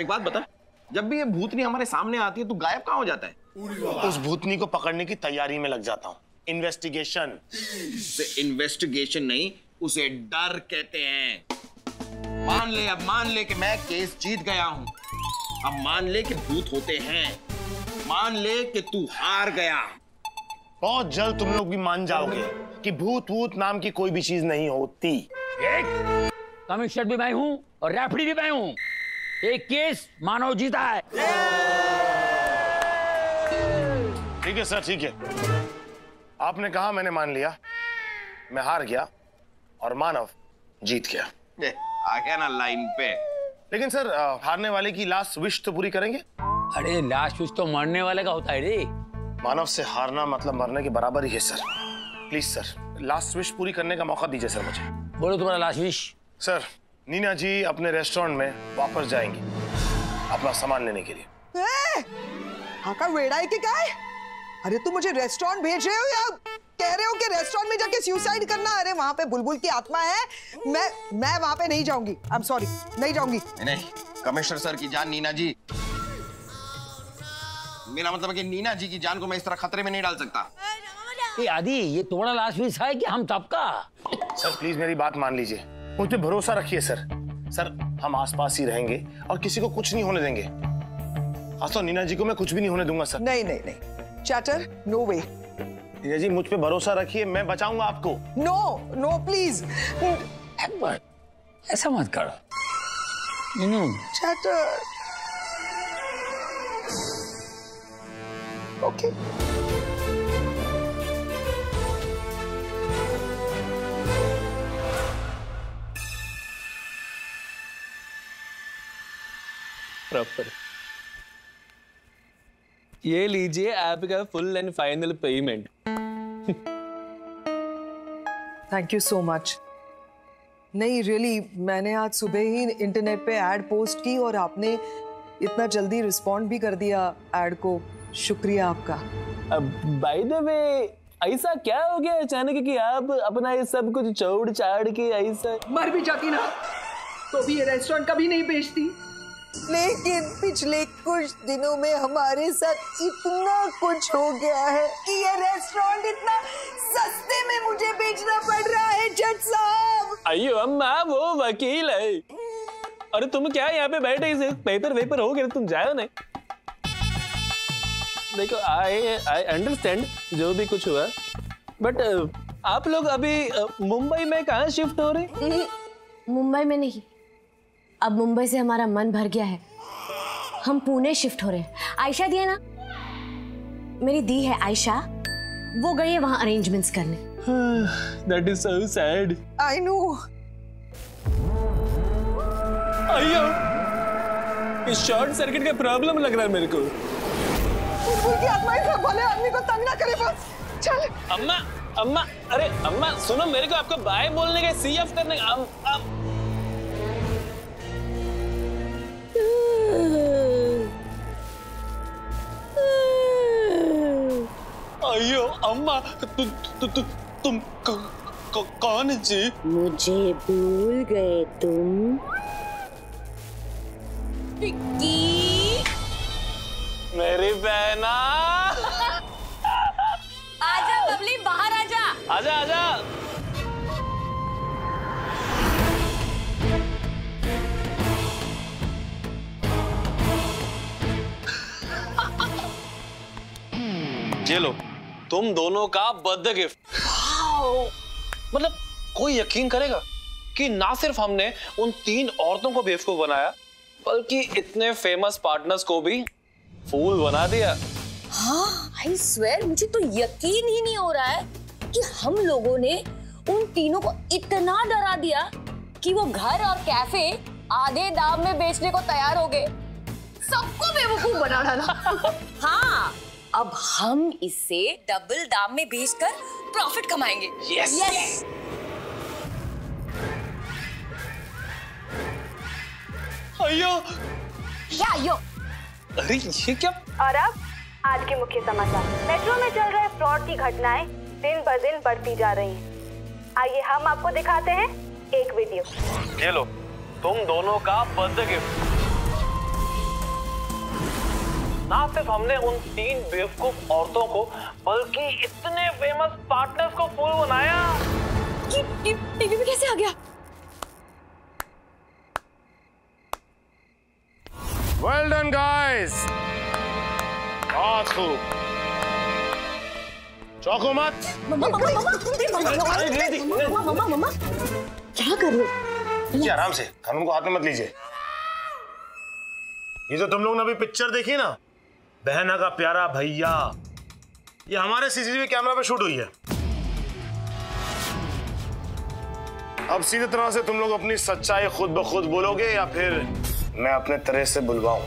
एक बात बता, जब भी ये भूतनी हमारे सामने आती है तू गायब कहाँ हो जाता है? उस भूतनी को पकड़ने की तैयारी में लग जाता हूँ। इन्वेस्टिगेशन। उसे इन्वेस्टिगेशन नहीं, उसे डर कहते हैं। मान ले कि मैं केस जीत गया हूँ। अब मान ले कि भूत होते हैं। मान ले कि तू हार गया। बहुत जल्द तुम लोग भी मान जाओगे कि भूत वूत नाम की कोई भी चीज नहीं होती। कमिश्नर भी मैं हूँ और रेफरी भी मैं हूँ। एक केस मानव जीता है। ठीक है सर, ठीक है। आपने कहा, मैंने मान लिया। मैं हार गया और मानव जीत गया। आ गया ना लाइन पे। लेकिन सर, हारने वाले की लास्ट विश तो पूरी करेंगे? अरे लास्ट विश तो मरने वाले का होता है रे। मानव से हारना मतलब मरने के बराबर ही है sir. Please sir, last wish पूरी करने का मौका दीजिए सर मुझे। बोलो तुम्हारा लास्ट विश। सर, नीना जी अपने रेस्टोरेंट में वापस जाएंगी अपना सामान लेने के लिए। हाँ का वेड़ा है कि क्या है? अरे तुम मुझे रेस्टोरेंट भेज रहे हो या कह रहे हो कि रेस्टोरेंट में जाके सुसाइड करना? अरे वहां पे बुलबुल की आत्मा है। मैं वहां पे नहीं जाऊंगी। आई एम सॉरी, नहीं जाऊंगी। नहीं, कमिश्नर सर की जान नीना जी, मेरा मतलब है कि नीना जी की जान को मैं इस तरह खतरे में नहीं डाल सकता। ये आदि, ये तुम्हारा लास्ट विश है कि हम सबका? सर प्लीज मेरी बात मान लीजिए, मुझ पे भरोसा रखिए सर। सर, हम आसपास ही रहेंगे और किसी को कुछ नहीं होने देंगे। आज तो नीना जी को मैं कुछ भी नहीं होने दूंगा सर। नहीं नहीं नहीं chatter, no way. Nina ji मुझ पे भरोसा रखिए, मैं बचाऊंगा आपको। No no please. ऐसा मत करो नीनू। Chatter, okay. प्रॉपर। ये लीजिए आपका full and final payment. Thank you so much. नहीं रियली, मैंने आज सुबह ही इंटरनेट पे ऐड पोस्ट की और आपने इतना जल्दी रिस्पॉन्ड भी कर दिया ऐड को। शुक्रिया आपका। बाय द वे, ऐसा क्या हो गया अचानक कि आप अपना ये सब कुछ छोड़ छाड़ के ऐसा? मर भी जाती ना तो भी ये रेस्टोरेंट कभी नहीं बेचती। लेकिन पिछले कुछ दिनों में हमारे साथ इतना कुछ हो गया है कि ये रेस्टोरेंट इतना सस्ते में मुझे बेचना पड़ रहा है जज साहब। अयो अम्मा, वो वकील है। अरे तुम क्या यहाँ पे बैठे इसे पेपर वेपर हो गए, तुम जाओ नहीं। देखो आई अंडरस्टैंड जो भी कुछ हुआ, बट आप लोग अभी मुंबई में कहाँ शिफ्ट हो रहे? मुंबई में नहीं, अब मुंबई से हमारा मन भर गया है। हम पुणे शिफ्ट हो रहे हैं। आयशा दी है ना, मेरी दी है आयशा, वो गई है वहां अरेंजमेंट्स करने। That is so sad. I know. अयो, इस शॉर्ट सर्किट का प्रॉब्लम लग रहा है मेरे को। उनकी आत्मा इस भले आदमी को तंग ना करे बस। चल। अम्मा, अम्मा, अरे अम्मा सुनो, मेरे को आपको बाय बोलने का, सीएफ करने का। अयो अम्मा, तुम कौन जी? मुझे भूल गए तुम? विक्की, मेरी बहना। आजा बबली, बाहर आजा। आजा आजा। ये लो, तुम दोनों का बर्थडे गिफ्ट। मतलब कोई यकीन करेगा कि ना सिर्फ हमने उन 3 औरतों को बेवकूफ बनाया, बल्कि इतने फेमस पार्टनर्स को भी फूल बना दिया। हाँ, आई स्वेयर, मुझे तो यकीन ही नहीं हो रहा है कि हम लोगों ने उन तीनों को इतना डरा दिया कि वो घर और कैफे आधे दाम में बेचने को तैयार हो गए। सबको बेवकूफ बना डाला। हाँ, अब हम इसे डबल दाम में बेचकर प्रॉफिट कमाएंगे। Yes yes. अयो, क्या अयो? अरे ये क्या? और अब आज के मुख्य समाचार। मेट्रो में चल रहे फ्रॉड की घटनाएं दिन ब दिन बढ़ती जा रही हैं। आइए हम आपको दिखाते हैं एक वीडियो। ये लो, तुम दोनों का बर्थडे गिफ्ट। ना सिर्फ हमने उन 3 बेवकूफ औरतों को बल्कि इतने फेमस पार्टनर्स को फूल बनाया। टीवी में कैसे आ गया? वेल डन गाइस, बहुत खूब। चौको मत। मम्मा क्या कर रहे हो? लीजिए आराम से, कानून को हाथ में मत लीजिए। ये जो तुम लोग ने अभी पिक्चर देखी ना, बहना का प्यारा भैया, ये हमारे सीसीटीवी कैमरा पे शूट हुई है। अब सीधी तरह से तुम लोग अपनी सच्चाई खुद ब खुद बोलोगे या फिर मैं अपने तरह से बुलवाऊं?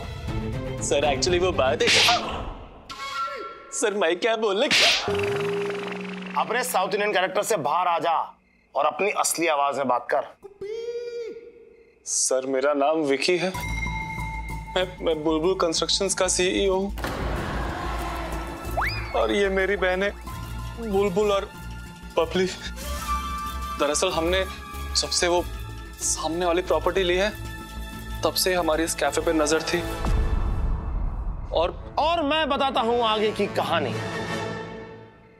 सर एक्चुअली वो बात है। सर मैं क्या बोलने? अपने साउथ इंडियन कैरेक्टर से बाहर आ जा और अपनी असली आवाज में बात कर। सर मेरा नाम विकी है, मैं बुलबुल कंस्ट्रक्शंस का सीईओ हूँ और ये मेरी बहनें बुलबुल और पपली। दरअसल हमने जब से वो सामने वाली प्रॉपर्टी ली है तब से हमारी इस कैफे पे नजर थी। और मैं बताता हूं आगे की कहानी।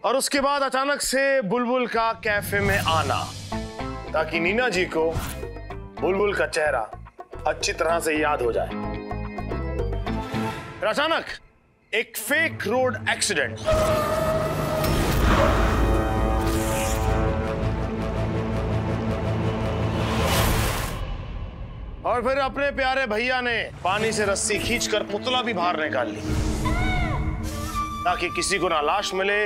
और उसके बाद अचानक से बुलबुल का कैफे में आना ताकि नीना जी को बुलबुल का चेहरा अच्छी तरह से याद हो जाए। फिर अचानक एक फेक रोड एक्सीडेंट। और फिर अपने प्यारे भैया ने पानी से रस्सी खींचकर पुतला भी बाहर निकाल ली ताकि किसी को ना लाश मिले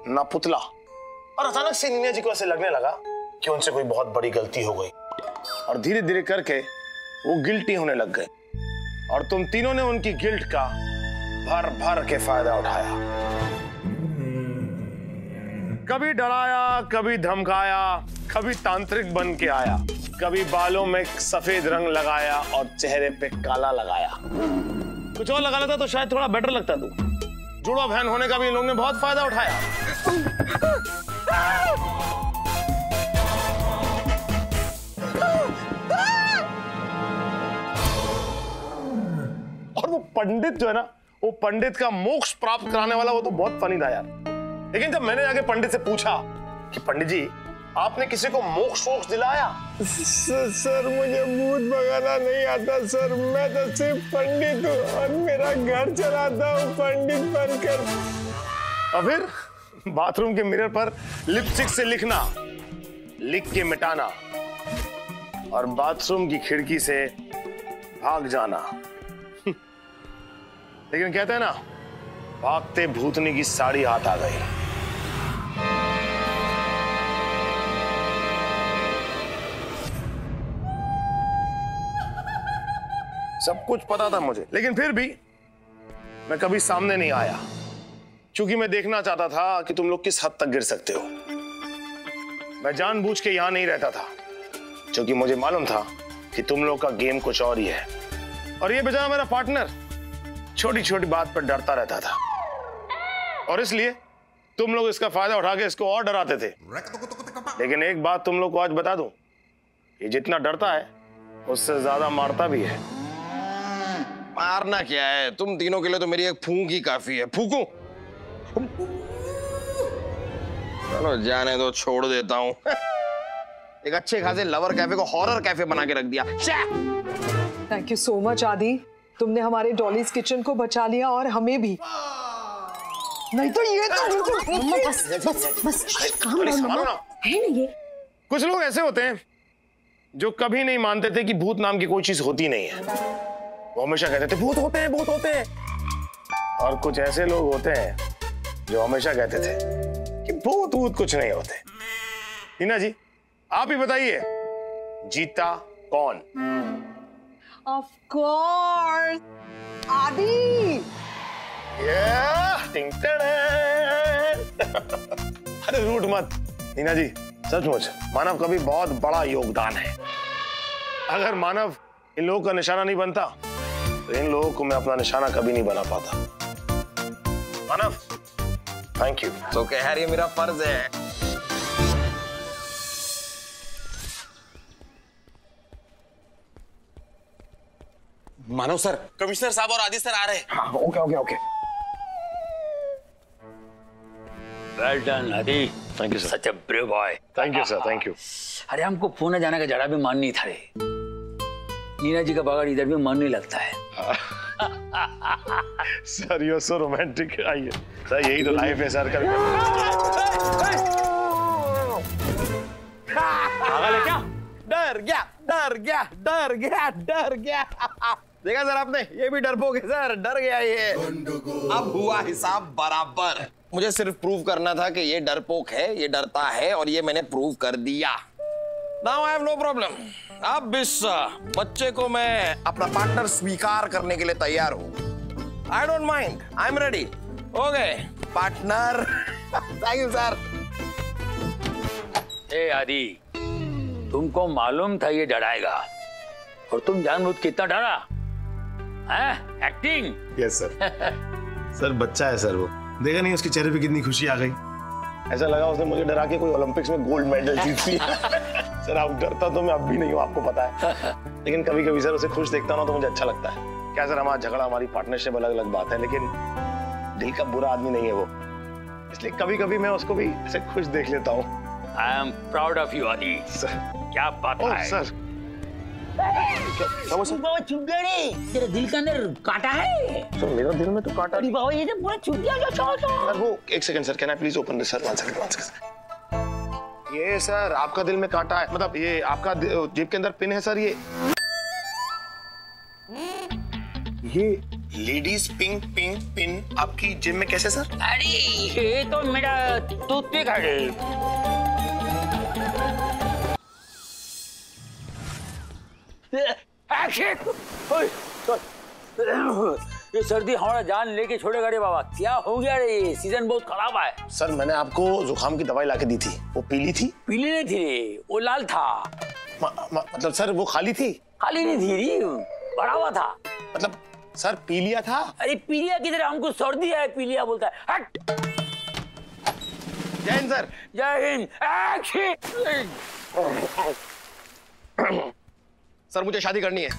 ना पुतला। और अचानक से नीना जी को ऐसे लगने लगा कि उनसे कोई बहुत बड़ी गलती हो गई और धीरे धीरे करके वो गिल्टी होने लग गए। और तुम तीनों ने उनकी गिल्ट का भर भर के फायदा उठाया। कभी डराया, कभी धमकाया, कभी तांत्रिक बन के आया, कभी बालों में सफेद रंग लगाया और चेहरे पे काला लगाया। कुछ और लगा लेता तो शायद थोड़ा बेटर लगता। तू जुड़वा बहन होने का भी इन लोगों ने बहुत फायदा उठाया। और वो पंडित जो है ना, वो पंडित का मोक्ष प्राप्त कराने वाला, वो तो बहुत फनी था यार। लेकिन जब मैंने जाके पंडित से पूछा कि पंडित जी आपने किसी को मोक्ष दिलाया? सर मुझे भूत भगाना नहीं आता सर, मैं तो सिर्फ पंडित हूँ और मेरा घर चलाता हूँ पंडित बनकर। और फिर बाथरूम के मिरर पर लिपस्टिक से लिखना, लिख के मिटाना और बाथरूम की खिड़की से भाग जाना। लेकिन कहते हैं ना, भागते भूतनी की साड़ी हाथ आ गई। सब कुछ पता था मुझे, लेकिन फिर भी मैं कभी सामने नहीं आया क्योंकि मैं देखना चाहता था कि तुम लोग किस हद तक गिर सकते हो। मैं जानबूझ के यहां नहीं रहता था क्योंकि मुझे मालूम था कि तुम लोग का गेम कुछ और ही है। और ये बेचारा मेरा पार्टनर छोटी छोटी बात पर डरता रहता था और इसलिए तुम लोग इसका फायदा उठा के इसको और डराते थे। लेकिन एक बात तुम लोग को आज बता दूं, ये जितना डरता है उससे ज्यादा मारता भी है। मारना क्या है, तुम तीनों के लिए तो मेरी एक फूंक ही काफी है। फूंकू? चलो जाने दो, छोड़ देता हूँ। एक अच्छे खासे लवर कैफे को हॉरर कैफे बना के रख दिया। थैंक यू सो मच आदि, तुमने हमारे डॉलीज किचन को बचा लिया और हमें भी। नहीं तो ये तो बस काम मम्मा है ना। ये कुछ लोग ऐसे होते हैं जो कभी नहीं मानते थे कि भूत नाम की कोई चीज होती नहीं है। वो हमेशा कहते थे भूत होते हैं, भूत होते हैं। और कुछ ऐसे लोग होते हैं जो हमेशा कहते थे कि भूत भूत कुछ नहीं होते। नीना जी आप ही बताइए, जीता कौन? ऑफ कोर्स आदि। अरे रूठ मत नीना जी, सचमुच मानव का भी बहुत बड़ा योगदान है। अगर मानव इन लोगों का निशाना नहीं बनता तो इन लोगों को मैं अपना निशाना कभी नहीं बना पाता। मानव थैंक यू। तो कह रही है मेरा फर्ज है। मानव सर, कमिश्नर साहब और आदि सर आ रहे हैं। हाँ, okay okay okay. Well done Aadi. Thank you sir. Such a brave boy. Thank you sir, thank you. अरे हमको पुणे जाने का जरा भी मन नहीं था रे। नीना जी का बगैर इधर भी मन नहीं लगता है। Sir you are so romantic. आइए सर, यही तो लाइफ है सर। कभी पागल है क्या? डर गया, डर गया, डर गया, डर गया। देखा सर आपने, ये भी डरपोक है सर, डर गया ये। अब हुआ हिसाब बराबर। मुझे सिर्फ प्रूव करना था कि ये डरपोक है, ये डरता है, और ये मैंने प्रूव कर दिया। Now I have no problem. अब इस बच्चे को मैं अपना पार्टनर स्वीकार करने के लिए तैयार हूँ। I don't mind, I am ready. Okay partner. Thank you sir. ए आदि, तुमको मालूम था ये डराएगा और तुम जानबूझ कितना डरा? हैं? एक्टिंग। Yes sir. सर बच्चा है सर, वो देखा नहीं उसके चेहरे पे कितनी खुशी आ गई। ऐसा लगा उसने मुझे डरा के कोई ओलंपिक्स में गोल्ड मेडल जीत लिया। सर आप डरता तो मैं अब भी नहीं हूँ, आपको पता है। लेकिन कभी कभी सर उसे खुश देखता हूँ तो मुझे अच्छा लगता है। क्या सर, हमारा झगड़ा, हमारी पार्टनरशिप अलग अलग बात है, लेकिन दिल का बुरा आदमी नहीं है वो, इसलिए कभी कभी मैं उसको भी ऐसे खुश देख लेता हूँ। I am proud of you आदि। सर क्या बात है सर। तेरे दिल के अंदर काटा है? सर मेरा दिल में तो काटा नहीं। बाबा ये तो पूरा छूट गया। सर वो एक second sir, can I please open this sir? One second. ये सर आपका दिल में काटा है, मतलब ये आपका जेब के अंदर पिन है सर। ये लेडीज पिंक पिंक पिन आपकी जेब में कैसे सर? अरे ये तो मेरा टूथपिक है। ये सर्दी हमारा जान लेके छोड़ेगा रे बाबा। क्या हो गया रे, ये सीजन बहुत खराब है। सर मैंने आपको जुकाम की दवाई लाके दी थी, वो पीली थी? पीली नहीं थी रे, वो लाल था। मतलब सर वो खाली थी? खाली नहीं थी रे, भरा हुआ था। मतलब सर पी लिया था? अरे पीलिया किधर, हमको सर्दी है पीलिया बोलता है। हट। जय हिंद सर। जय हिंद। सर मुझे शादी करनी है।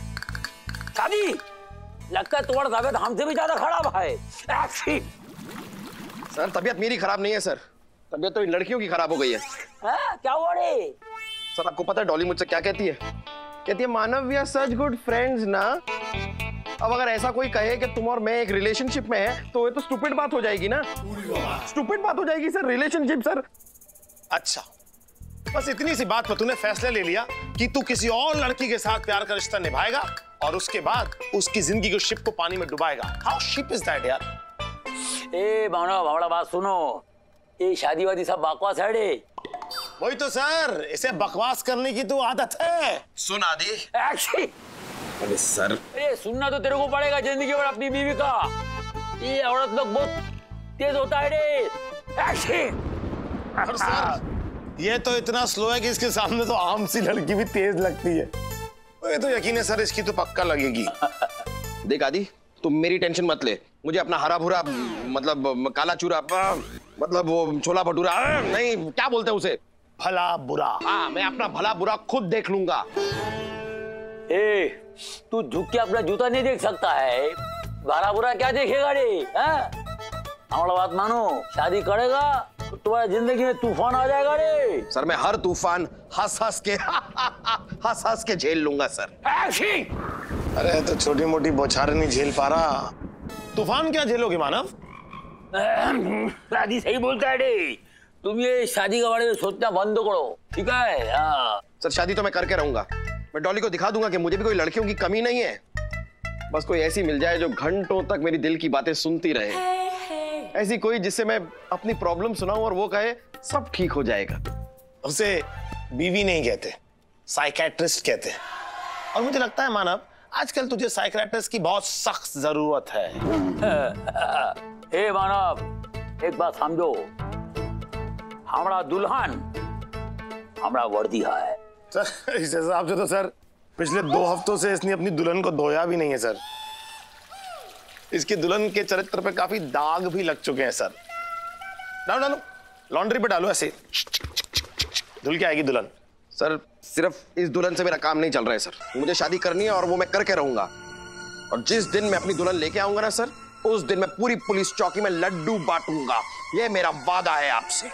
शादी? लगता है तुम्हारा तबियत हमसे भी ज्यादा खराब है। सर तबियत मेरी खराब नहीं है सर, तबियत तो इन लड़कियों की खराब हो गई है। क्या हुआ रे? सर आपको पता है डॉली मुझसे क्या कहती है? कहती है Manav we are such good friends ना। अब अगर ऐसा कोई कहे कि तुम और मैं एक रिलेशनशिप में है तो ये तो स्टूपिड बात हो जाएगी ना। स्टूपिड बात हो जाएगी सर, रिलेशनशिप सर। अच्छा बस इतनी सी बात पर तूने फैसला ले लिया कि तू किसी और लड़की के साथ प्यार का रिश्ता निभाएगा और उसके बाद उसकी जिंदगी को शिप को पानी में डुबाएगा। हाउ शिप इज दैट यार? ए मानव हमारा बात सुनो, ये शादी वादी सब बकवास है रे। वही तो सर, इसे बकवास करने की तो आदत है। सुन आदि। अरे सर, अरे सुनना तो तेरे को पड़ेगा जिंदगी भर अपनी बीवी का। ये औरत लोग बहुत तेज होता है रे। सर ये तो इतना स्लो है कि इसके सामने तो आम सी लड़की भी तेज लगती है। ये तो यकीन है सर, इसकी तो पक्का लगेगी। देख आदि, तुम मेरी टेंशन मत ले। मुझे अपना हरा भूरा मतलब काला चूरा मतलब वो छोला भटूरा नहीं, क्या बोलते हैं उसे, भला बुरा। हाँ मैं अपना भला बुरा खुद देख लूंगा। ए तू झुक के अपना जूता नहीं देख सकता है, भला बुरा क्या देखेगा रे? हमारा बात मानो, शादी करेगा तो तुम्हारी जिंदगी में तूफान आ जाएगा रे। सर मैं हर तूफान हंस हंस के झेल लूंगा सर। अरे तो छोटी मोटी बौछारें नहीं झेल पा रहा, तूफान क्या झेलोगे मानव? शादी सही बोलता है रे। तुम ये शादी के बारे में सोचना बंद करो, ठीक है? हाँ सर शादी तो मैं करके रहूंगा। मैं डॉली को दिखा दूंगा कि मुझे भी कोई लड़कियों की कमी नहीं है। बस कोई ऐसी मिल जाए जो घंटों तक मेरी दिल की बातें सुनती रहे, ऐसी कोई जिससे मैं अपनी प्रॉब्लम सुनाऊं और वो कहे सब ठीक हो जाएगा। उसे बीवी नहीं कहते, साइकेट्रिस्ट कहते हैं। और मुझे लगता है मानव आजकल तुझे साइकेट्रिस्ट की बहुत सख्त जरूरत है। हे मानव एक बात समझो, हमारा दुल्हन हमारा वर्दी है। सर इस हिसाब से तो सर पिछले 2 हफ्तों से इसने अपनी दुल्हन को धोया भी नहीं है सर। इसकी दुल्हन के चरित्र पे काफी दाग भी लग चुके हैं सर। डालो लॉन्ड्री पे डालो, ऐसे धुल के आएगी दुल्हन। सर सिर्फ इस दुल्हन से मेरा काम नहीं चल रहा है सर, मुझे शादी करनी है और वो मैं करके रहूंगा। और जिस दिन मैं अपनी दुल्हन लेके आऊंगा ना सर, उस दिन मैं पूरी पुलिस चौकी में लड्डू बांटूंगा। ये मेरा वादा है आपसे।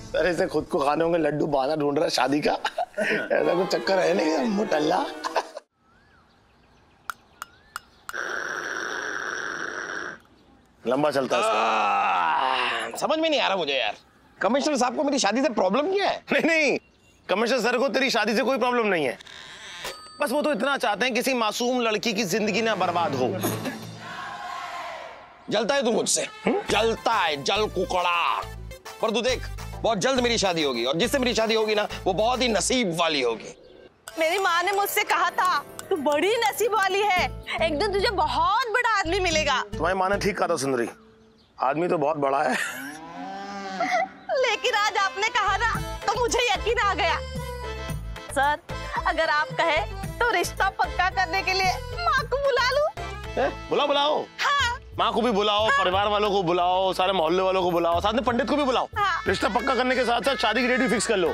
सर इसे खुद को खाने होंगे लड्डू, बहाना ढूंढ रहा है शादी का। ऐसा कुछ चक्कर है नहीं मुटल्ला। लंबा चलता है। समझ में नहीं आ रहा मुझे यार, कमिश्नर साहब को मेरी शादी से प्रॉब्लम क्या है? नहीं नहीं, कमिश्नर सर को तेरी शादी से कोई प्रॉब्लम नहीं है। बस वो तो इतना चाहते हैं किसी मासूम लड़की की जिंदगी ना बर्बाद हो। जलता है तू मुझसे? जलता है, जल कुकड़ा। पर तू देख, बहुत जल्द मेरी शादी होगी, और जिससे मेरी शादी होगी ना, वो बहुत ही नसीब वाली होगी। मेरी माँ ने मुझसे कहा था तू बड़ी नसीब वाली है, एक दिन तुझे बहुत बड़ा आदमी मिलेगा। तुम्हारी माँ ने ठीक कहा था सुंदरी, आदमी तो बहुत बड़ा है। लेकिन आज आपने कहा ना तो मुझे यकीन आ गया। सर अगर आप कहे तो रिश्ता पक्का करने के लिए माँ को बुला लूं? बुलाओ। हाँ। माँ को भी बुलाओ, हाँ। परिवार वालों को बुलाओ, सारे मोहल्ले वालों को बुलाओ, साथ में पंडित को भी बुलाओ। हाँ। रिश्ता पक्का करने के साथ साथ शादी की डेट भी फिक्स कर लो।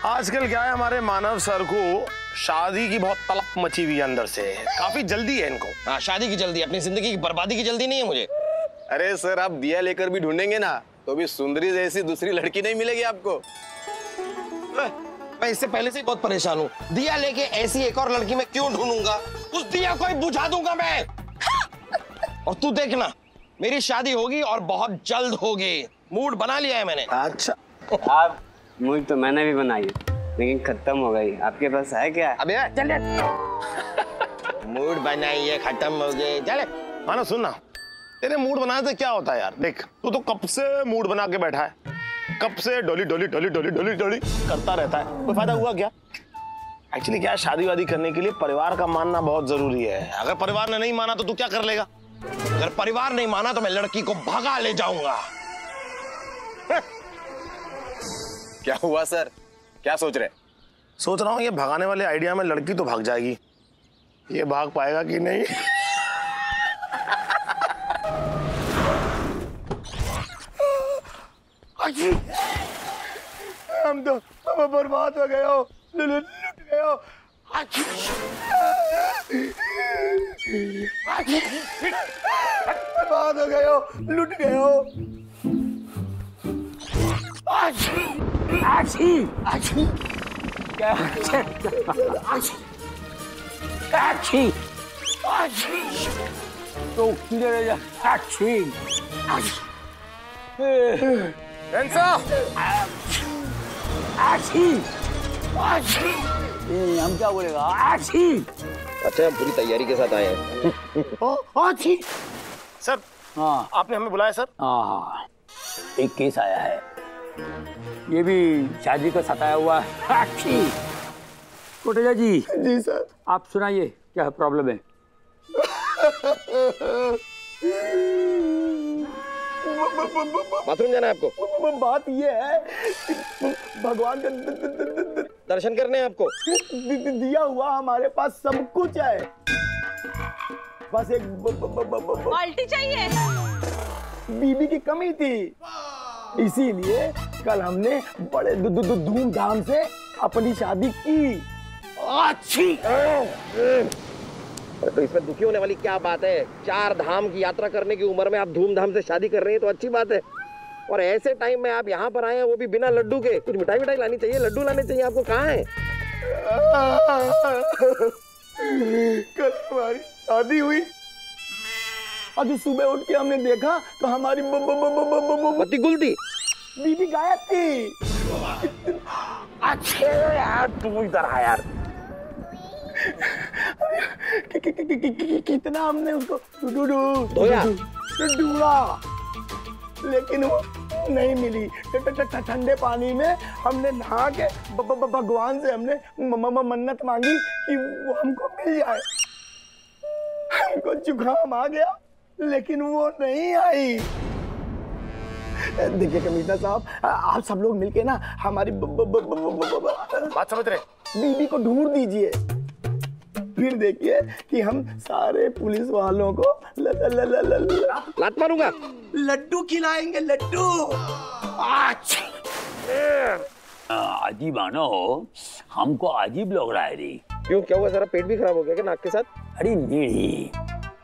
आजकल क्या है, हमारे मानव सर को शादी की बहुत तलब मची हुई है अंदर से, काफी जल्दी है इनको। हाँ, शादी की जल्दी, अपनी जिंदगी की बर्बादी की जल्दी नहीं है मुझे। अरे सर, आप दिया लेकर भी ढूंढेंगे ना तो भी सुंदरी जैसी दूसरी लड़की नहीं मिलेगी आपको। मैं इससे पहले से ही बहुत परेशान हूँ। दिया लेके ऐसी एक और लड़की मैं क्यों ढूंढूंगा? उस दिया को ही बुझा दूंगा मैं। और तू देखना, मेरी शादी होगी और बहुत जल्द होगी। मूड बना लिया है मैंने। अच्छा, आप मूड तो मैंने भी बनाई लेकिन खत्म हो गई। आपके पास है क्या? अबे चल मूड बनाई है, खत्म हो गई। चले मानो सुन ना, तेरे मूड बनाने से क्या होता है यार? देख तू तो कब से मूड बना के बैठा है, कब से डोली डोली डोली डोली डोली डोली करता रहता है। कोई फायदा हुआ क्या? एक्चुअली क्या है, शादी वादी करने के लिए परिवार का मानना बहुत जरूरी है। अगर परिवार ने नहीं माना तो तू क्या कर लेगा? अगर परिवार नहीं माना तो मैं लड़की को भगा ले जाऊंगा। क्या हुआ सर, क्या सोच रहे? सोच रहा हूँ ये भगाने वाले आइडिया में लड़की तो भाग जाएगी, ये भाग पाएगा कि नहीं? हम तो बर्बाद हो गए हो, लुट गए हो। बर्बाद हो गए हो, लुट गए हो। तो किधर जा? हम क्या बोलेगा? अच्छा, हम पूरी तैयारी के साथ आए हैं। सर, हाँ आपने हमें बुलाया सर? हाँ, एक केस आया है, ये भी शादी का सताया हुआ है। कोटेजा जी। जी सर। आप सुनाइए, क्या प्रॉब्लम है? बाथरूम जाना है आपको? बात ये है कि भगवान का दर्शन करने हैं आपको? दिया हुआ हमारे पास सब कुछ है, बस एक बाल्टी चाहिए। बीबी की कमी थी, इसीलिए कल हमने बड़े धूमधाम से अपनी शादी की। अच्छी। तो इसमें दुखी होने वाली क्या बात है? 4 धाम की यात्रा करने की उम्र में आप धूमधाम से शादी कर रहे हैं तो अच्छी बात है। और ऐसे टाइम में आप यहाँ पर आए हैं, वो भी बिना लड्डू के। कुछ मिठाई लानी चाहिए, लड्डू लाने चाहिए आपको। कहाँ है? कल हमारी शादी हुई, आज सुबह उठ के हमने देखा तो हमारी बत्ती गुल थी, बीबी गायब थी। अच्छे यार, तू इधर आ यार। कितना हमने उसको धोया, ढूंढा, लेकिन वो नहीं मिली। ठंडे पानी में हमने नहा के भगवान से हमने मन्नत मांगी कि वो हमको मिल जाए। हमको जुकाम आ गया लेकिन वो नहीं आई। देखिए कमिश्नर साहब, आप सब लोग मिलके ना हमारी बात समझ रहे, बीबी को ढूंढ दीजिए, फिर देखिए कि हम सारे पुलिस वालों को लात मारूंगा, लड्डू खिलाएंगे, लड्डू। अजीब आना हो, हमको अजीब लग रहा है रे। क्यों, क्या हुआ? जरा पेट भी खराब हो गया क्या नाक के साथ? अरे नहीं,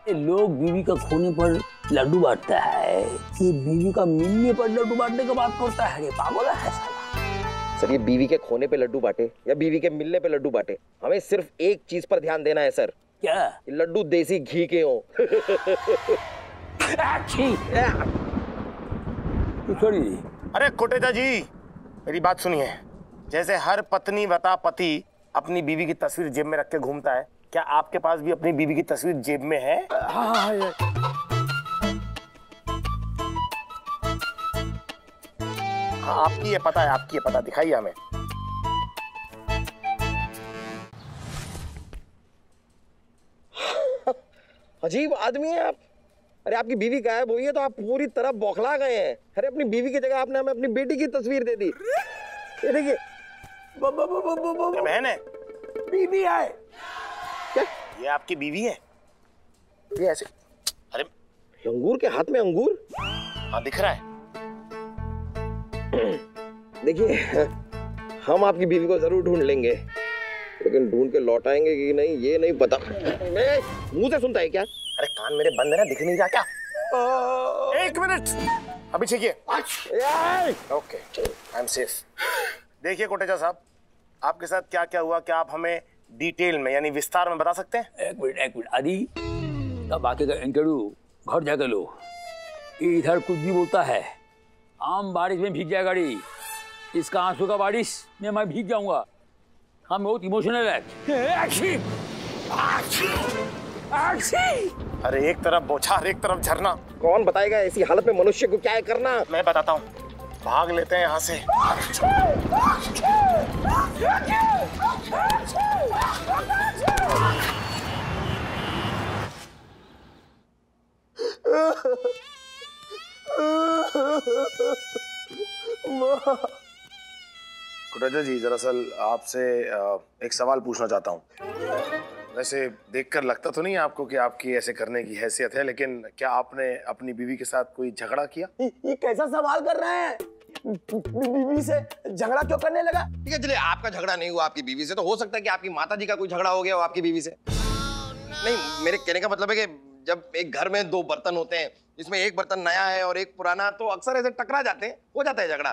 ये लोग बीवी का खोने पर लड्डू बांटता है, ये बीवी का मिलने पर लड्डू बांटने का बात करता है। अरे पागल है साला। सर ये बीवी के खोने पे लड्डू बांटे या बीवी के मिलने पे लड्डू बांटे, हमें सिर्फ एक चीज पर ध्यान देना है सर। क्या? लड्डू देसी घी के हो। अरे कोटेचा जी मेरी बात सुनिए, जैसे हर पत्नी वता पति अपनी बीवी की तस्वीर जेब में रख के घूमता है, क्या आपके पास भी अपनी बीवी की तस्वीर जेब में है? हाँ, आपकी ये पता है, आपकी ये पता, दिखाइए हमें। अजीब आदमी है आप। अरे आपकी बीवी गायब हुई है तो आप पूरी तरह बौखला गए हैं। अरे अपनी बीवी की जगह आपने हमें अपनी बेटी की तस्वीर दे दी। ये देखिए बहन है, बीवी है। क्या ये आपकी बीवी है? ये ऐसे, अरे अंगूर के हाथ में अंगूर। हाँ दिख रहा है। देखिए हम आपकी बीवी को जरूर ढूंढ लेंगे, लेकिन ढूंढ के लौटाएंगे कि नहीं ये नहीं पता। मुंह से सुनता है क्या? अरे कान मेरे बंद है ना, दिख नहीं रहा क्या? एक मिनट, अभी छीकिए। Okay, I am safe. देखिए कोटेचा साहब, आपके साथ क्या क्या हुआ, क्या आप हमें डिटेल में यानी विस्तार में बता सकते हैं? एक मिनट आदि, तब बाकी का इंटरव्यू घर जाकर लो। इधर कुछ भी बोलता है, आम बारिश में भीग जाए गाड़ी, इसका आंसू का बारिश में मैं भीग जाऊंगा। हम बहुत इमोशनल है। अरे एक तरफ बौछार एक तरफ झरना, कौन बताएगा ऐसी हालत में मनुष्य को क्या है करना? मैं बताता हूँ, भाग लेते हैं यहाँ से। कोटेचा जी दरअसल आपसे एक सवाल पूछना चाहता हूँ। वैसे देखकर लगता तो नहीं है आपको कि आपकी ऐसे करने की हैसियत है, लेकिन क्या आपने अपनी बीवी के साथ कोई झगड़ा किया? ये कैसा सवाल कर रहे हैं? बीवी से झगड़ा क्यों करने लगा? ठीक है चलिए, आपका झगड़ा नहीं हुआ आपकी बीवी से, तो हो सकता है कि आपकी माताजी का कोई झगड़ा हो गया हो आपकी बीवी से। नहीं, मेरे कहने का मतलब है कि जब एक घर में दो बर्तन होते हैं, जिसमें एक बर्तन नया है और एक पुराना, तो अक्सर ऐसे टकरा जाते हैं, हो जाता है झगड़ा।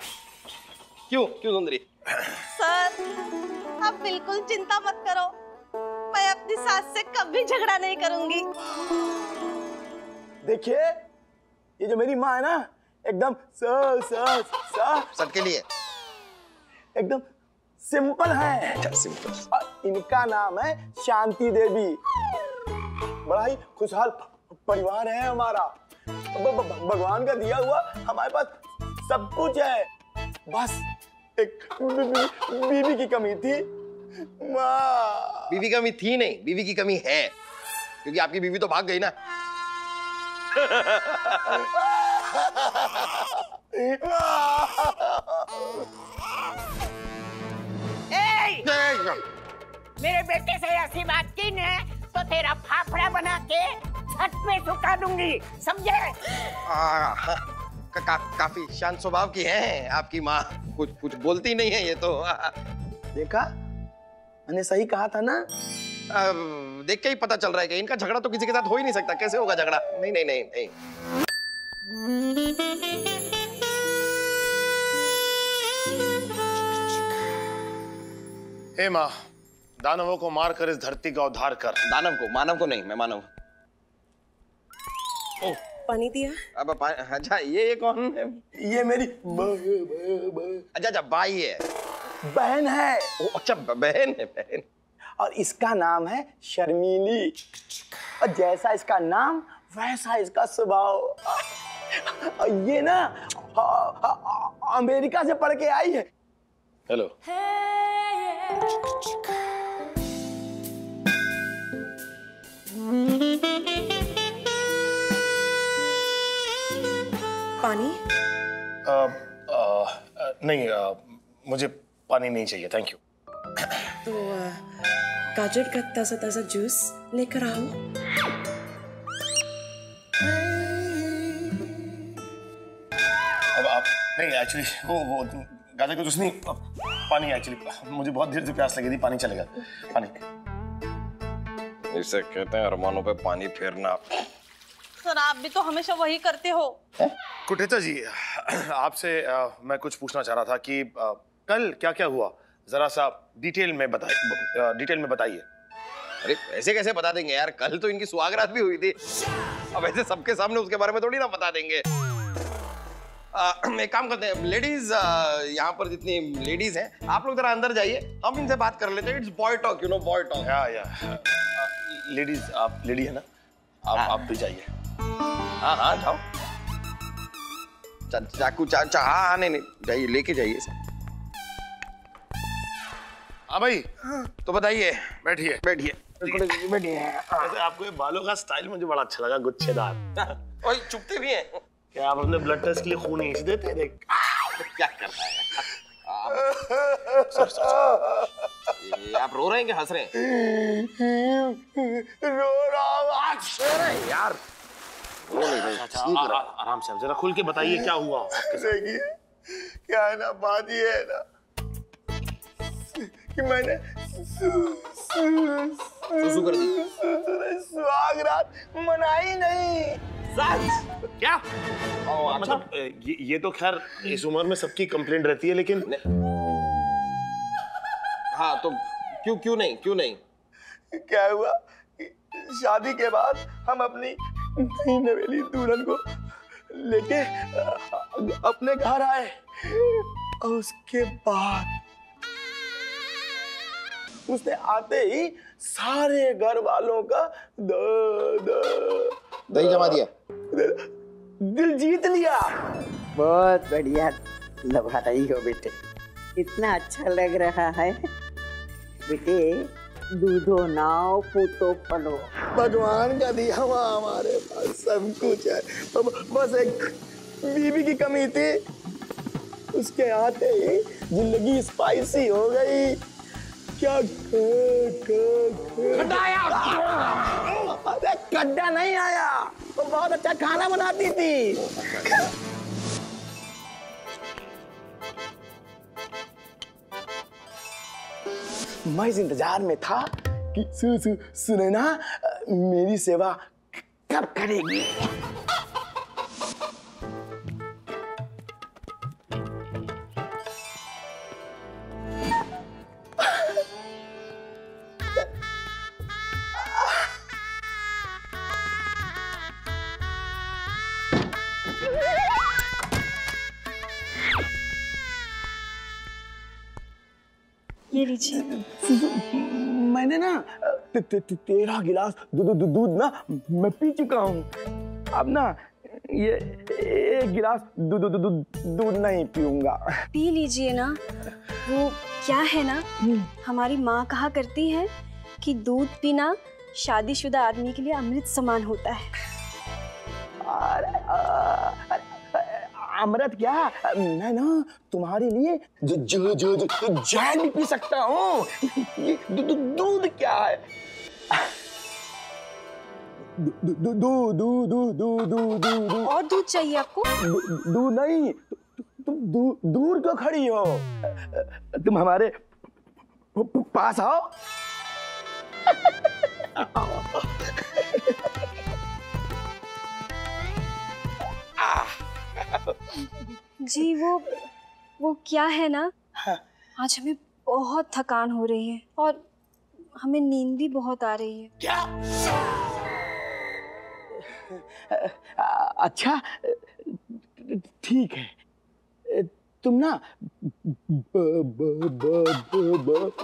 क्यों सुंदरी? सर आप बिल्कुल चिंता मत करो, मैं अपनी सास से कभी झगड़ा नहीं करूंगी। देखिए ये जो मेरी माँ है ना, एकदम सबके लिए एकदम सिंपल है। अच्छा सिंपल। और इनका नाम है शांति देवी। बड़ा ही खुशहाल परिवार है हमारा। भगवान का दिया हुआ हमारे पास सब कुछ है, बस एक बीवी की कमी थी। माँ बीवी की कमी थी नहीं, बीवी की कमी है, क्योंकि आपकी बीवी तो भाग गई ना। मेरे बेटे से ऐसी बात की ने तो तेरा फाफड़ा बना के छत में सुखा दूंगी, समझे? काफी शांत स्वभाव की हैं आपकी माँ, कुछ बोलती नहीं है ये तो। देखा, मैंने सही कहा था ना। देख के ही पता चल रहा है कि इनका झगड़ा तो किसी के साथ हो ही नहीं सकता। कैसे होगा झगड़ा? नहीं नहीं नहीं नहीं। हे माँ, दानवों को मारकर इस धरती का उद्धार कर। दानव को? मानव को नहीं, मैं मानव। पानी दिया? अब अच्छा ये कौन है? ये मेरी अच्छा बाई है, बहन है। अच्छा बहन है, बहन। और इसका नाम है शर्मीली, और जैसा इसका नाम वैसा इसका स्वभाव। ये ना अमेरिका से पढ़ के आई है। हेलो। पानी? नहीं, मुझे पानी नहीं चाहिए, थैंक यू। तो गाजर का ताजा ताजा जूस लेकर आओ। अब आप नहीं, एक्चुअली वो गाजर का जूस नहीं, पानी। एक्चुअली मुझे बहुत देर से प्यास लगी थी, पानी चलेगा। पानी इसे कहते हैं अरमानों पे पानी फेरना। सर आप भी तो हमेशा वही करते हो। कुटेचा जी, आपसे मैं कुछ पूछना चाह रहा था कि कल क्या क्या हुआ, जरा सा डिटेल में बताइए। अरे ऐसे कैसे बता देंगे यार, कल तो इनकी सुहागरात भी हुई थी। अब ऐसे सबके सामने उसके बारे में थोड़ी ना बता देंगे। एक काम करते हैं, लेडीज यहाँ पर जितनी लेडीज हैं आप लोग जरा अंदर जाइए, हम इनसे बात कर लेते हैं। It's boy talk, you know, boy talk. या लेडीज, आप लेडी है ना, आप भी जाइए। हाँ हाँ जाओ, चाकू हाँ नहीं जाइए, लेके जाइए। हाँ भाई, तो बताइए। बैठिए बैठिए बैठिए। आपको ये बालों का स्टाइल मुझे बड़ा अच्छा लगा, गुच्छेदार। और चुपते भी हैं क्या? आप अपने ब्लड टेस्ट के लिए खून नहीं देते हैं? देख क्या करता है आप रो रहे हैं कि हंस रहे हैं? रो रहा हूँ यार। रो नहीं रहे। आराम से, जरा खुल के बताइए क्या हुआ आपके साथ। देखिए क्या है ना, बात ये है ना कि मैंने सुसु कर दी। सुहागरात मनाई नहीं। सच? क्या? मतलब ये तो खैर इस उम्र में सबकी कंप्लेंट रहती है, लेकिन हाँ तो क्यों नहीं? क्या हुआ, शादी के बाद हम अपनी नई नवेली दुल्हन को लेके अपने घर आए और उसके बाद उसने आते ही सारे घर वालों का दही जमा दिया, दिल जीत लिया। बहुत बढ़िया लगा रही हो बेटे, इतना अच्छा लग रहा है बेटे। दूधो नाव पूतो फलो, भगवान का दिया हुआ हमारे पास सब कुछ है, बस एक बीवी की कमी थी। उसके आते ही जिंदगी स्पाइसी हो गई। क्या अरे गड्ढा नहीं आया, तो बहुत अच्छा खाना बनाती थी। मैं इस इंतजार में था कि सुनैना मेरी सेवा कब करेगी। ये लीजिए। मैंने ना 13 गिलास दूध ना मैं पी चुका हूँ। अब ना ये 1 गिलास दूध नहीं पीऊंगा। पी लीजिए ना। वो क्या है ना, हमारी माँ कहा करती है कि दूध पीना शादीशुदा आदमी के लिए अमृत समान होता है। अमृत क्या, मैं ना तुम्हारे लिए जैन भी पी सकता हूँ। ये दूध क्या है? दूध और दूध चाहिए आपको? दूध नहीं, तुम दूर क्यों खड़ी हो? तुम हमारे पास आओ। जी वो क्या है ना, आज हमें बहुत थकान हो रही है और हमें नींद भी बहुत आ रही है। क्या? अच्छा ठीक है, तुम ना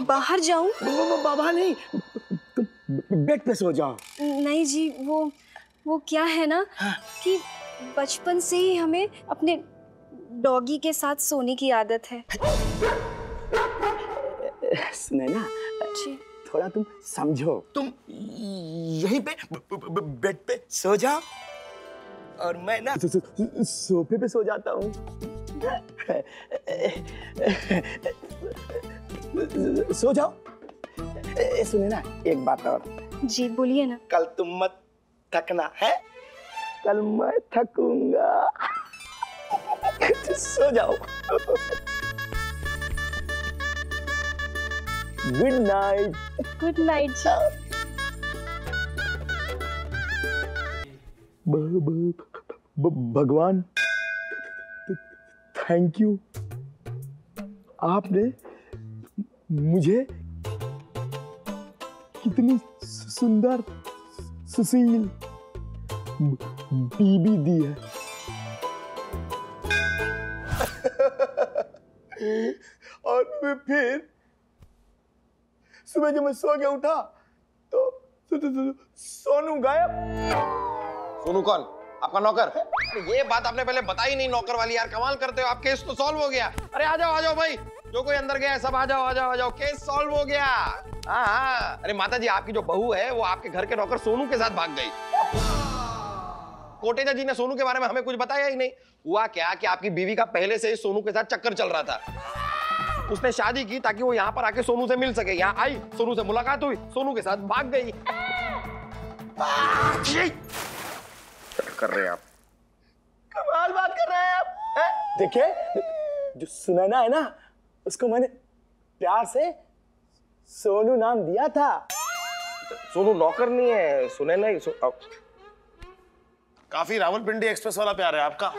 बाहर जाऊं? बाबा नहीं, तुम बेड पे सो जाओ। नहीं जी, वो क्या है ना कि बचपन से ही हमें अपने डॉगी के साथ सोने की आदत है। सुनैना जी, थोड़ा तुम समझो। तुम यहीं पे बेड पे सो जाओ और मैं ना सोफे पे सो जाता हूँ। सो जाओ। सुनैना एक बात और। जी बोलिए ना। कल तुम मत थकना है, कल मैं थकूंगा। सो जाओ। Good night. Good night. भगवान थैंक यू, आपने मुझे कितनी सुंदर सुशील बीबी दी है। और फिर सुबह जब मैं सो के उठा तो सोनू गायब। सोनू कौन? आपका नौकर? ये बात आपने पहले बताई नहीं, नौकर वाली यार, कमाल करते हो आप। केस तो सॉल्व हो गया। अरे आ जाओ भाई, जो कोई अंदर गया है सब आ जाओ, केस सॉल्व हो गया। हाँ, अरे माता जी, आपकी जो बहू है वो आपके घर के नौकर सोनू के साथ भाग गई। कोटेजा जी ने सोनू के बारे में हमें कुछ बताया ही नहीं। हुआ क्या कि आपकी बीवी का पहले से ही सोनू के साथ चक्कर चल रहा था। उसने शादी की ताकि वो यहाँ पर आके सोनू से मिल सके। यहाँ आई, सोनू से मुलाकात हुई, सोनू के साथ भाग गई। कर रहे हैं आप? कमाल बात कर रहे हैं आप। देखिए, जो सुनैना है ना, उसको मैंने प्यार से सोनू नाम दिया था। सोनू नौकर नहीं है, सुनैना ही। काफी रावलपिंडी एक्सप्रेस वाला प्यार है आपका।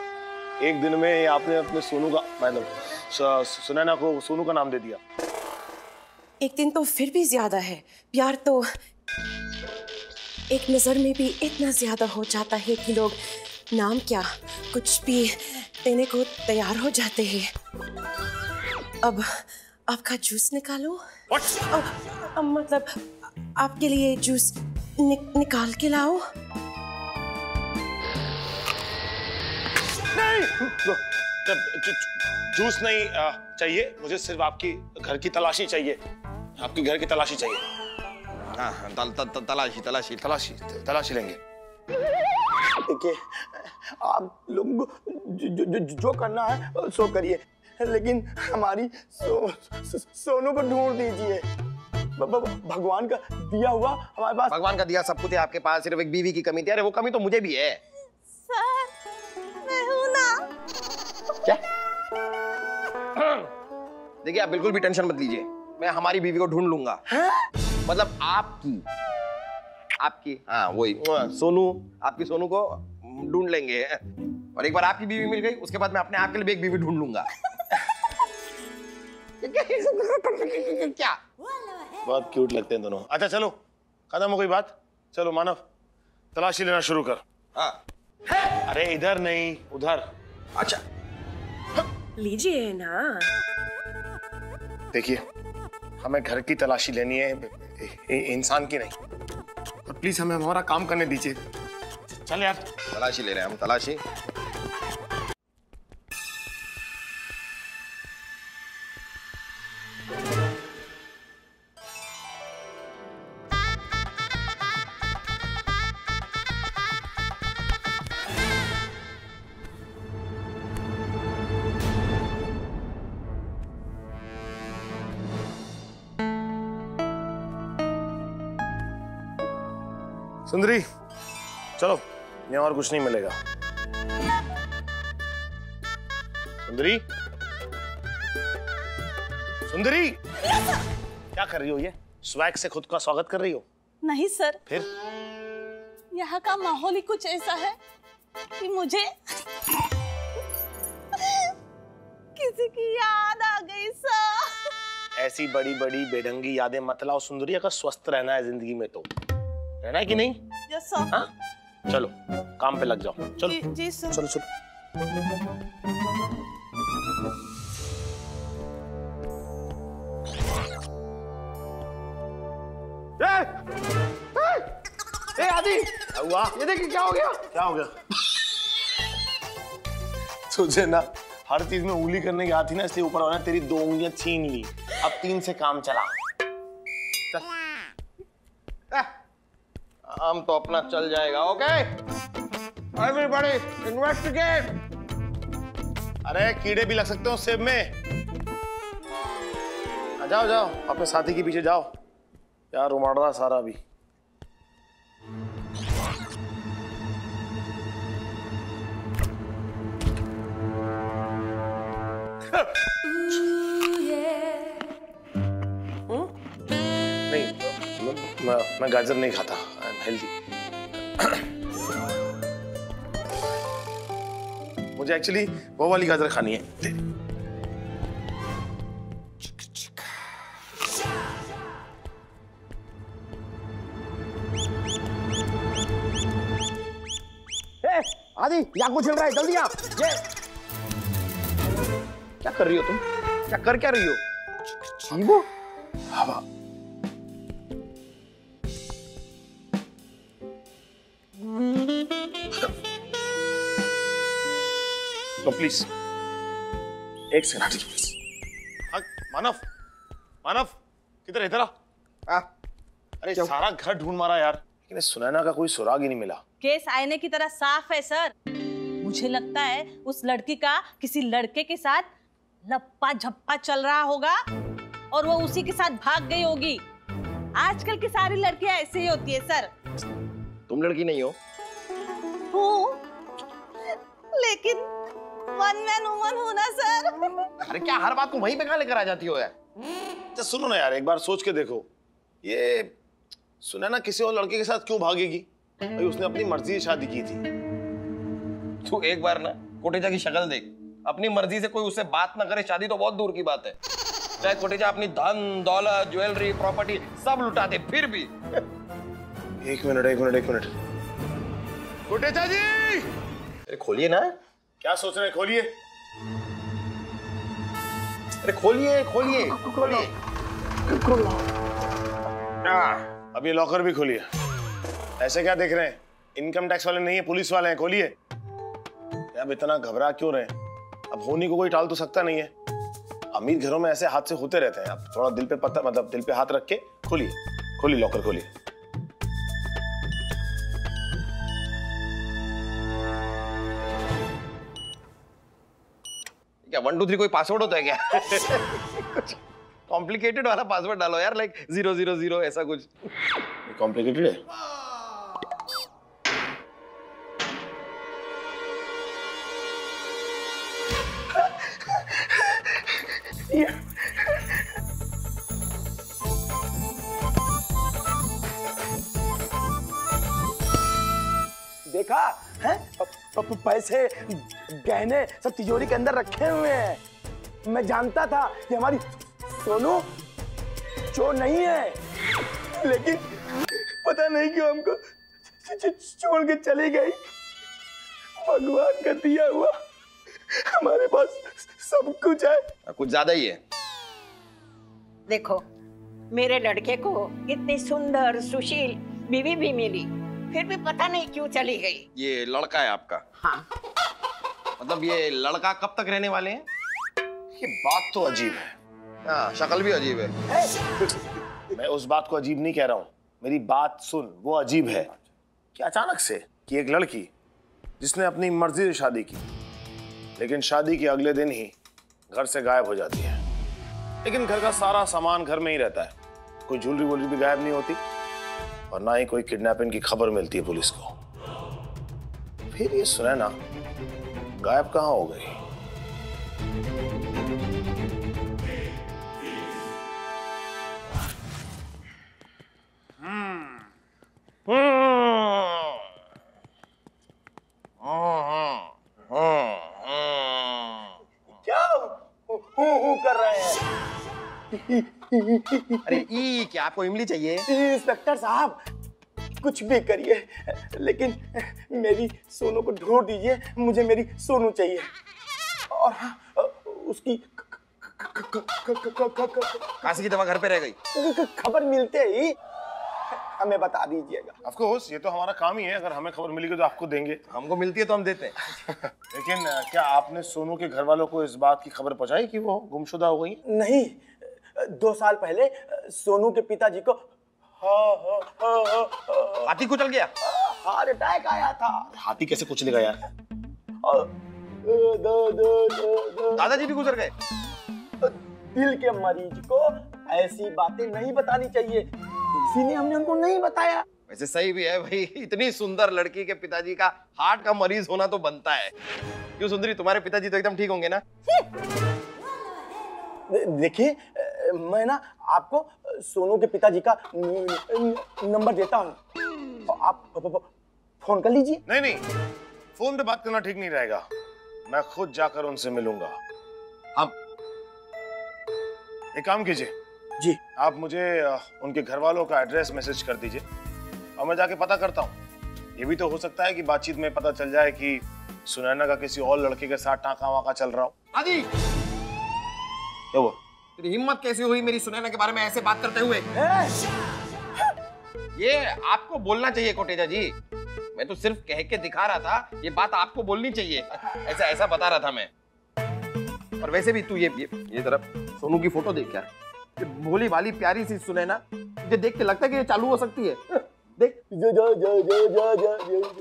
एक दिन में आपने अपने सोनू का, मतलब सुनैना को सोनू का नाम दे दिया। एक दिन तो फिर भी ज्यादा है। प्यार तो एक नजर में भी इतना ज्यादा हो जाता है कि लोग नाम क्या कुछ भी देने को तैयार हो जाते हैं। अब आपका जूस निकालो। मतलब आपके लिए जूस निकाल के लाओ। नहीं, जूस नहीं चाहिए मुझे, सिर्फ आपकी घर की तलाशी चाहिए। आपकी घर की तलाशी चाहिए। हाँ, तलाशी लेंगे। देखिए, आप लोगों को जो करना है सो करिए, लेकिन हमारी सोनू को ढूंढ दीजिए। भगवान का दिया हुआ हमारे पास। भगवान का दिया सब कुछ है आपके पास, सिर्फ एक बीवी की कमी थी। अरे वो कमी तो मुझे भी है। सर, मैं हूं ना। क्या? देखिए, आप बिल्कुल भी टेंशन मत लीजिए, मैं हमारी बीवी को ढूंढ लूंगा। मतलब आपकी हाँ वही सोनू, आपकी सोनू को ढूंढ लेंगे। और एक बार आपकी बीवी मिल गई, उसके बाद मैं अपने आप के लिए भी एक बीवी ढूंढ लूंगा। क्या? बहुत क्यूट लगते हैं दोनों। अच्छा चलो, खत्म हो गई बात। चलो मानव, तलाशी लेना शुरू कर। हाँ। अरे इधर नहीं, उधर। अच्छा लीजिए ना। देखिए, हमें घर की तलाशी लेनी है, इंसान की नहीं। और प्लीज हमें हमारा काम करने दीजिए। चल यार, तलाशी ले रहे हैं हम, तलाशी। सुंदरी, चलो, यहाँ और कुछ नहीं मिलेगा। सुंदरी, सुंदरी, क्या कर रही हो? ये स्वैग से खुद का स्वागत कर रही हो? नहीं सर। फिर? यहाँ का माहौल ही कुछ ऐसा है कि मुझे किसी की याद आ गई सर। ऐसी बड़ी बड़ी बेढंगी यादें मत लाओ सुंदरी, अगर स्वस्थ रहना है जिंदगी में तो। रहना है कि नहीं? Yes sir. हाँ? चलो काम पे लग जाओ। चलो जी सर। चलो चलो। ए आदि, हुआ? ये देखिए क्या हो गया? क्या हो गया? तुझे ना हर चीज में उंगली करने की आती ना, इसलिए ऊपर वाला तेरी 2 उंगलियां छीन ली। अब 3 से काम चला। हम तो अपना चल जाएगा। Okay everybody investigate. अरे कीड़े भी लग सकते हो सेब में। जाओ जाओ, अपने साथी के पीछे जाओ यार, उमड़ रहा सारा अभी। नहीं, मैं गाजर नहीं खाता, आई एम हेल्दी। मुझे एक्चुअली वो वाली गाजर खानी है। आदि यहाँ कुछ चल रहा है, जल्दी आप। ये क्या कर रही हो तुम? क्या कर क्या रही हो? शीबू, हवा तो प्लीज एक सेकंड प्लीज। मानव, मानव किधर? इधर आ। अरे सारा घर ढूंढ मारा यार, लेकिन सुनैना का कोई सुराग ही नहीं मिला। केस आईने की तरह साफ है सर। मुझे लगता है उस लड़की का किसी लड़के के साथ लप्पा झप्पा चल रहा होगा और वो उसी के साथ भाग गई होगी। आजकल की सारी लड़कियां ऐसे ही होती है सर। तुम लड़की नहीं हो? हूँ, लेकिन वन मैन वुमन हूँ ना सर। अरे क्या हर बात को वहीं पे कहाँ लेकर आ जाती हो यार? तो सुनो ना यार, एक बार सोच के देखो, ये सुनैना किसी और लड़के के साथ क्यों भागेगी? भाई उसने अपनी मर्जी से शादी की थी। तू एक बार ना कोटेचा की शक्ल देख। अपनी मर्जी से कोई उससे बात ना करे, शादी तो बहुत दूर की बात है। चाहे कोटेचा अपनी धन दौलत ज्वेलरी प्रॉपर्टी सब लुटा दे, फिर भी। एक मिनट कोटेचा जी, अरे खोलिए ना। क्या सोच रहे हैं? खोलिए। अरे खोलिए खोलिए खोलिए। अब ये लॉकर भी खोलिए। ऐसे क्या देख रहे हैं? इनकम टैक्स वाले नहीं है, पुलिस वाले हैं। खोलिए। अब इतना घबरा क्यों रहे हैं? अब होने को कोई टाल तो सकता नहीं है। अमीर घरों में ऐसे हादसे होते रहते हैं। आप थोड़ा दिल पे पत्थर, मतलब दिल पे हाथ रख के खोलिए। खोलिए लॉकर, खोलिए। क्या 1 2 3 कोई पासवर्ड होता है क्या? कुछ कॉम्प्लिकेटेड वाला पासवर्ड डालो यार, लाइक 000 ऐसा कुछ। कॉम्प्लिकेटेड है। देखा है? पैसे गहने सब तिजोरी के अंदर रखे हुए हैं। मैं जानता था कि हमारी सोनू चोर नहीं है, लेकिन पता नहीं क्यों हमको छोड़ के चली गई। भगवान का दिया हुआ हमारे पास सब कुछ है। कुछ ज्यादा ही है। देखो, मेरे लड़के को इतनी सुंदर सुशील बीवी भी मिली, फिर भी पता नहीं क्यों चली गई। ये लड़का है आपका? हाँ। मतलब ये लड़का कब तक रहने वाले हैं? ये बात तो अजीब है। हाँ, शक्ल भी अजीब है। मैं उस बात को अजीब नहीं कह रहा हूँ, मेरी बात सुन, वो अजीब है कि अचानक से कि एक लड़की जिसने अपनी मर्जी से शादी की, लेकिन शादी के अगले दिन ही घर से गायब हो जाती है। लेकिन घर का सारा सामान घर में ही रहता है, कोई ज्वेलरी वोलरी भी गायब नहीं होती, और ना ही कोई किडनैपिंग की खबर मिलती है पुलिस को। फिर ये सुनैना गायब कहाँ हो गई? क्या हूँ कर रहे हैं? अरे ई क्या आपको इमली चाहिए? इंस्पेक्टर साहब कुछ भी करिए, लेकिन मेरी सोनू को ढूंढ दीजिए। मुझे मेरी सोनू चाहिए। और उसकी खांसी की दवा घर पे रह गई। खबर मिलते ही हमें बता दीजिएगा। ऑफ कोर्स, ये तो हमारा काम ही है। अगर हमें खबर मिलेगी तो आपको देंगे। हमको मिलती है तो हम देते हैं। लेकिन क्या आपने सोनू के घर वालों को इस बात की खबर पहुंचाई कि वो गुमशुदा हो गई? नहीं, 2 साल पहले सोनू के पिताजी को हाथी कुचल गया। हार्ट अटैक आया था। हाथी कैसे कुचलेगा यार? दादाजी भी गुजर गए। दिल के मरीज को ऐसी बातें नहीं बतानी चाहिए, इसीलिए हमने उनको नहीं बताया। वैसे सही भी है भाई, इतनी सुंदर लड़की के पिताजी का हार्ट का मरीज होना तो बनता है। क्यों सुंदरी, तुम्हारे पिताजी तो एकदम ठीक होंगे ना? देखिए, मैं ना आपको सोनू के पिताजी का नंबर देता हूँ, आप फोन कर लीजिए। नहीं, फोन पे बात करना ठीक नहीं रहेगा। मैं खुद जाकर उनसे मिलूंगा। अब एक काम कीजिए जी, आप मुझे उनके घर वालों का एड्रेस मैसेज कर दीजिए और मैं जाके पता करता हूँ। ये भी तो हो सकता है कि बातचीत में पता चल जाए कि सुनैना का किसी और लड़के के साथ टाँका वाका चल रहा हो। आदि, क्या हुआ? तेरी हिम्मत कैसी हुई मेरी सुनैना के बारे में ऐसे बात करते हुए? ये आपको बोलना चाहिए कोटेजा जी। मैं तो सिर्फ कह के दिखा रहा था, ये बात आपको बोलनी चाहिए। ऐसा ऐसा बता रहा था मैं। और वैसे भी तू ये जरा सोनू की फोटो देख यार। ये भोली भाली प्यारी सी सुनैना, तुझे देख के लगता है कि ये चालू हो सकती है। देख,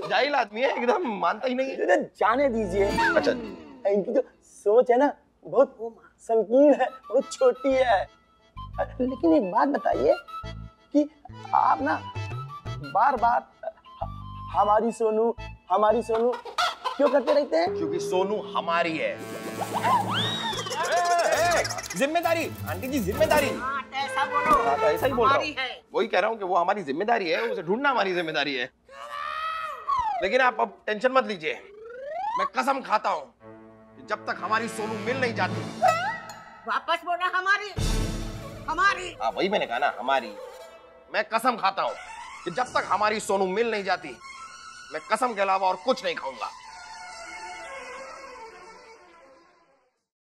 जाहिल आदमी है एकदम, मानता ही नहीं है। जाने दीजिए। अच्छा, इनकी जो सोच है ना बहुत संकीर्ण है, बहुत छोटी है। लेकिन एक बात बताइए कि आप ना बार बार हमारी सोनू क्यों करते रहते हैं? क्योंकि सोनू हमारी है। जिम्मेदारी आंटी जी, जिम्मेदारी। ऐसा बोलो। हाँ, तो ऐसा ही बोल रहा हमारी है। हूँ। वही कह रहा हूँ कि वो हमारी जिम्मेदारी है, उसे ढूंढना हमारी जिम्मेदारी है। लेकिन आप अब टेंशन मत लीजिए, मैं कसम खाता हूँ कि जब तक हमारी सोनू मिल नहीं जाती। वापस बोला हमारी। हाँ, वही मैंने कहा ना, हमारी। मैं कसम खाता हूँ कि जब तक हमारी सोनू मिल नहीं जाती, मैं कसम के अलावा और कुछ नहीं खाऊंगा।